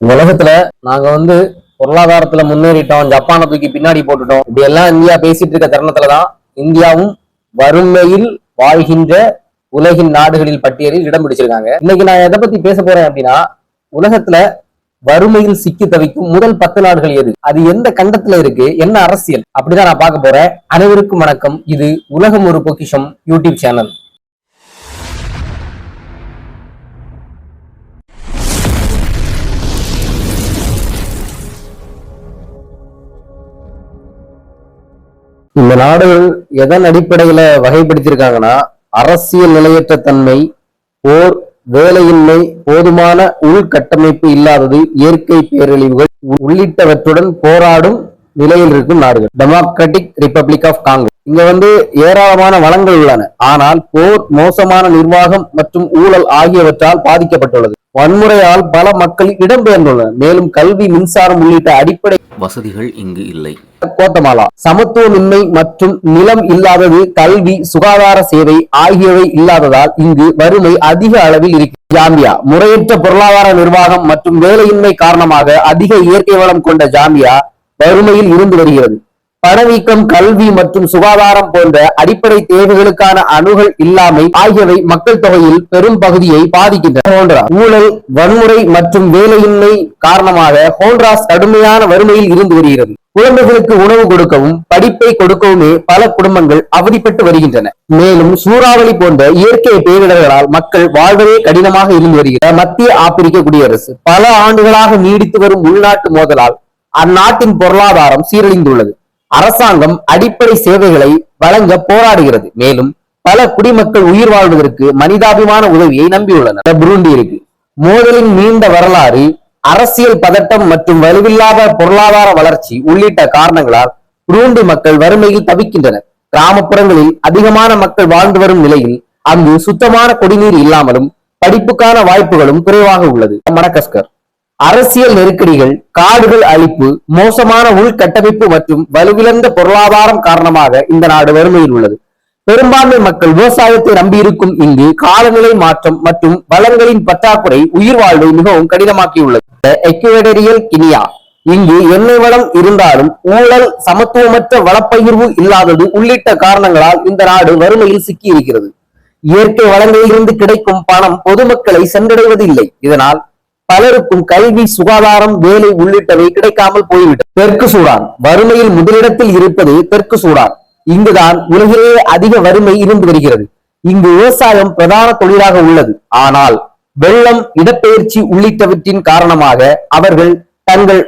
உலகத்துல நாங்க பொருளாதாரத்துல முன்னேறிட்டோம், ஜப்பானை தூக்கி பின்னாடி போட்டுட்டோம், இப்படி எல்லாம் இந்தியா பேசிட்டு இருக்க தருணத்துலதான் இந்தியாவும் வறுமையில் வாழ்கின்ற உலகின் நாடுகளில் பட்டியலில் இடம் பிடிச்சிருக்காங்க. இன்னைக்கு நான் எதை பத்தி பேச போறேன் அப்படின்னா, உலகத்துல வறுமையில் சிக்கி தவிக்கும் முதல் 10 நாடுகள் எது, அது எந்த கண்டத்துல இருக்கு, என்ன அரசியல், அப்படிதான் நான் பார்க்க போறேன். அனைவருக்கும் வணக்கம். இது உலகம் ஒரு பொக்கிஷம் யூடியூப் சேனல். இந்த நாடுகள் எதன் அடிப்படையில வகைப்படுத்தியிருக்காங்கன்னா, அரசியல் நிலையற்ற தன்மை, போர், வேலையின்மை, போதுமான உள்கட்டமைப்பு இல்லாதது, இயற்கை பேரழிவுகள் உள்ளிட்டவற்றுடன் போராடும் நிலையில் இருக்கும் நாடுகள். Democratic Republic of Congo. இங்க ஏராளமான வளங்கள் உள்ளன, ஆனால் போர், மோசமான நிர்வாகம் மற்றும் ஊழல் ஆகியவற்றால் பாதிக்கப்பட்டுள்ளது. வன்முறையால் பல மக்கள் இடம்பெயர்ந்துள்ளனர். மேலும் கல்வி, மின்சாரம் உள்ளிட்ட அடிப்படை வசதிகள் இங்கு இல்லை. கோத்தமாலா சமத்துவமின்மை மற்றும் நிலம் இல்லாதது, கல்வி, சுகாதார சேவை ஆகியவை இல்லாததால் இங்கு வறுமை அதிக அளவில் இருக்கு. ஜாம்பியா முறையற்ற பொருளாதார நிர்வாகம் மற்றும் வேலையின்மை காரணமாக அதிக இயற்கை வளம் கொண்ட ஜாம்பியா வறுமையில் இருந்து வருகிறது. பணவீக்கம், கல்வி மற்றும் சுகாதாரம் போன்ற அடிப்படை தேவைகளுக்கான அணுகல் இல்லாமை ஆகியவை மக்கள் தொகையில் பெரும் பகுதியை பாதிக்கின்றன. ஊழல், வன்முறை மற்றும் வேலையின்மை காரணமாக ஹோண்ட்ராஸ் கடுமையான வறுமையில் இருந்து வருகிறது. குழந்தைகளுக்கு உணவு கொடுக்கவும் படிப்பை கொடுக்கவுமே பல குடும்பங்கள் அவதிப்பட்டு வருகின்றன. மேலும் சூறாவளி போன்ற இயற்கை பேரிடர்களால் மக்கள் வாழ்வதே கடினமாக இருந்து வருகிறது. மத்திய ஆப்பிரிக்க குடியரசு பல ஆண்டுகளாக நீடித்து வரும் உள்நாட்டு மோதலால் அந்நாட்டின் பொருளாதாரம் சீரழிந்துள்ளது. அரசாங்கம் அடிப்படை சேவைகளை வழங்க போராடுகிறது. மேலும் பல குடிமக்கள் உயிர் வாழ்வதற்கு மனிதாபிமான உதவியை நம்பியுள்ளனர். புருண்டி இருக்கு. மோதலின் நீண்ட வரலாறு, அரசியல் பதட்டம் மற்றும் வலுவில்லாத பொருளாதார வளர்ச்சி உள்ளிட்ட காரணங்களால் புருண்டி மக்கள் வறுமையில் தவிக்கின்றனர். கிராமப்புறங்களில் அதிகமான மக்கள் வாழ்ந்து வரும் நிலையில் அங்கு சுத்தமான குடிநீர் இல்லாமலும் படிப்புக்கான வாய்ப்புகளும் குறைவாக உள்ளது. மடகஸ்கர் அரசியல் நெருக்கடிகள், காடுகள் அழிப்பு, மோசமான உள்கட்டமைப்பு மற்றும் வலுவிழந்த பொருளாதாரம் காரணமாக இந்த நாடு வறுமையில் உள்ளது. பெரும்பான்மை மக்கள் விவசாயத்தை நம்பியிருக்கும் இங்கு காலநிலை மாற்றம் மற்றும் வளங்களின் பற்றாக்குறை உயிர் வாழ்வை மிகவும் கடினமாக்கியுள்ளது. எக்வடோரியல் கினியா இங்கு எண்ணெய் வளம் இருந்தாலும் ஊழல், சமத்துவமற்ற வளப்பகிர்வு இல்லாதது உள்ளிட்ட காரணங்களால் இந்த நாடு வறுமையில் சிக்கி இருக்கிறது. இயற்கை வளங்களில் இருந்து கிடைக்கும் பணம் பொதுமக்களை சென்றடைவதில்லை. இதனால் பலருக்கும் கல்வி, சுகாதாரம், வேலை உள்ளிட்டவை கிடைக்காமல் போய்விட்டது. தெற்கு சூடான் வறுமையில் முதலிடத்தில் இருப்பது தெற்கு சூடான். இங்குதான் உலகிலேயே அதிக வறுமை இருந்து வருகிறது. இங்கு விவசாயம் பிரதான தொழிலாக உள்ளது. ஆனால் வெள்ளம், இடப்பெயர்ச்சி உள்ளிட்டவற்றின் காரணமாக அவர்கள் தங்கள்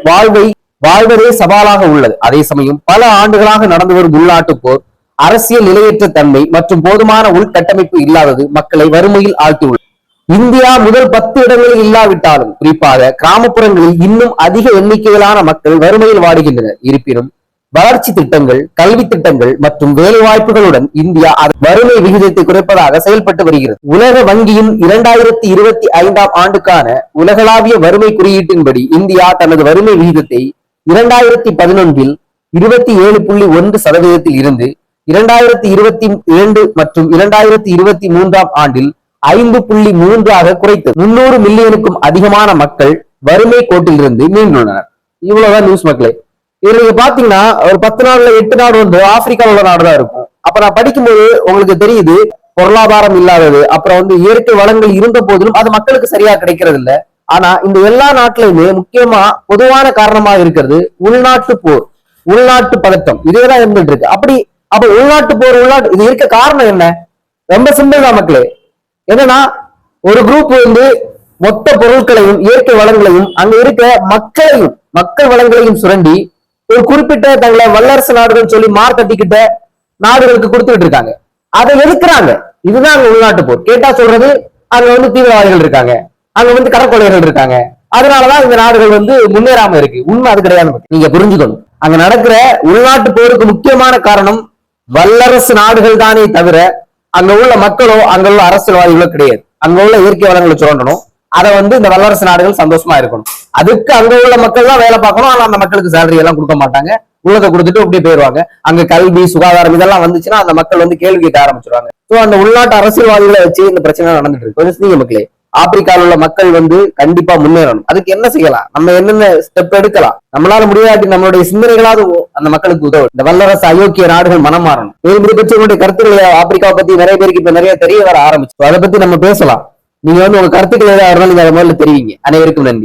வாழ்வதே சவாலாக உள்ளது. அதே சமயம் பல ஆண்டுகளாக நடந்து வரும் உள்நாட்டு போர், அரசியல் நிலையற்ற தன்மை மற்றும் போதுமான உள்கட்டமைப்பு இல்லாதது மக்களை வறுமையில் ஆழ்த்தியுள்ளது. இந்தியா முதல் 10 இடங்களில் இல்லாவிட்டாலும் குறிப்பாக கிராமப்புறங்களில் இன்னும் அதிக எண்ணிக்கையிலான மக்கள் வறுமையில் வாடுகின்றனர். இருப்பினும் வளர்ச்சி திட்டங்கள், கல்வி திட்டங்கள் மற்றும் வேலை வாய்ப்புகளுடன் இந்தியா வறுமை விகிதத்தை குறைப்பதாக செயல்பட்டு வருகிறது. உலக வங்கியின் 2025 ஆண்டுக்கான உலகளாவிய வறுமை குறியீட்டின்படி இந்தியா தனது வறுமை விகிதத்தை 2011 27.1% இருந்து 2022 மற்றும் 2023 ஆண்டில் 5.3 குறைத்தது. 300 மில்லியனுக்கும் அதிகமான மக்கள் வறுமை கோட்டில் இருந்து மீண்டுள்ளனர். இவ்வளவுதான் நியூஸ் மக்களே. இதுல நீங்க பாத்தீங்கன்னா ஒரு 10 நாடுல 8 நாடு ஆப்பிரிக்காவில் உள்ள நாடுதான் இருக்கும். அப்ப நான் படிக்கும்போது உங்களுக்கு தெரியுது, பொருளாதாரம் இல்லாதது, அப்புறம் இயற்கை வளங்கள் இருந்த போதிலும் அது மக்களுக்கு சரியா கிடைக்கிறது இல்ல. ஆனா இந்த எல்லா நாட்டிலுமே முக்கியமா பொதுவான காரணமாக இருக்கிறது உள்நாட்டு போர், உள்நாட்டு பதட்டம், இதேதான் இருந்துட்டு இருக்கு. அப்ப உள்நாட்டு போர், இது இருக்க காரணம் என்ன? ரொம்ப சிம்பிள் தான் மக்களே. என்னன்னா ஒரு குரூப் மொத்த பொருட்களையும் இயற்கை வளங்களையும் அங்க இருக்க மக்கள் வளங்களையும் சுரண்டி ஒரு குறிப்பிட்ட தங்களை வல்லரசு நாடுகள் சொல்லி மார்க்கட்டிக்கிட்ட நாடுகளுக்கு கொடுத்துட்டு இருக்காங்க. அதை எதிர்க்கிறாங்க. இதுதான் அங்க உள்நாட்டு போர். கேட்டா சொல்றது அங்க தீவிரவாதிகள் இருக்காங்க, அங்க கடற்கொள்ளையர்கள் இருக்காங்க, அதனாலதான் இந்த நாடுகள் முன்னேறாம இருக்கு. உண்மை அது கிடையாது. நீங்க புரிஞ்சுக்கணும், அங்க நடக்கிற உள்நாட்டு போருக்கு முக்கியமான காரணம் வல்லரசு நாடுகள் தானே தவிர அங்க உள்ள மக்களோ அங்க உள்ள அரசியல்வாதிகளோ கிடையாது. அங்க உள்ள இயற்கை வளங்களை சுரண்டணும். அதை இந்த வல்லரசு நாடுகள் சந்தோஷமா இருக்கணும். அதுக்கு அங்க உள்ள மக்கள் தான் வேலை பார்க்கணும். ஆனா அந்த மக்களுக்கு சேலரி எல்லாம் கொடுக்க மாட்டாங்க. உள்ளதை கொடுத்துட்டு அப்படியே போயிருவாங்க. அங்க கல்வி, சுகாதாரம் இதெல்லாம் வந்துச்சுன்னா அந்த மக்கள் கேள்வி கேட்க ஆரம்பிச்சிருவாங்க. சோ அந்த உள்நாட்டு அரசியல்வாதிகளை வச்சு இந்த பிரச்சனை நடந்துட்டு இருக்கு. மக்களே, ஆப்பிரிக்காவில் உள்ள மக்கள் கண்டிப்பா முன்னேறணும். அதுக்கு என்ன செய்யலாம், நம்ம என்னென்ன ஸ்டெப் எடுக்கலாம், நம்மளால முடியாட்டி நம்மளுடைய சிந்தனைகளாவது அந்த மக்களுக்கு உதவும். இந்த வல்லரசு அயோக்கிய நாடுகள் மனம் மாறணும். இது பற்றி உங்களுடைய கருத்துக்களை ஆப்பிரிக்காவை பத்தி நிறைய பேருக்கு இப்ப நிறைய தெரிய வர ஆரம்பிச்சு, அதை பத்தி நம்ம பேசலாம். நீங்க உங்க கருத்துக்கள் ஏதாவது நீங்க அதை முதல்ல தெரிவிங்க. அனைவருக்கும் நன்றி.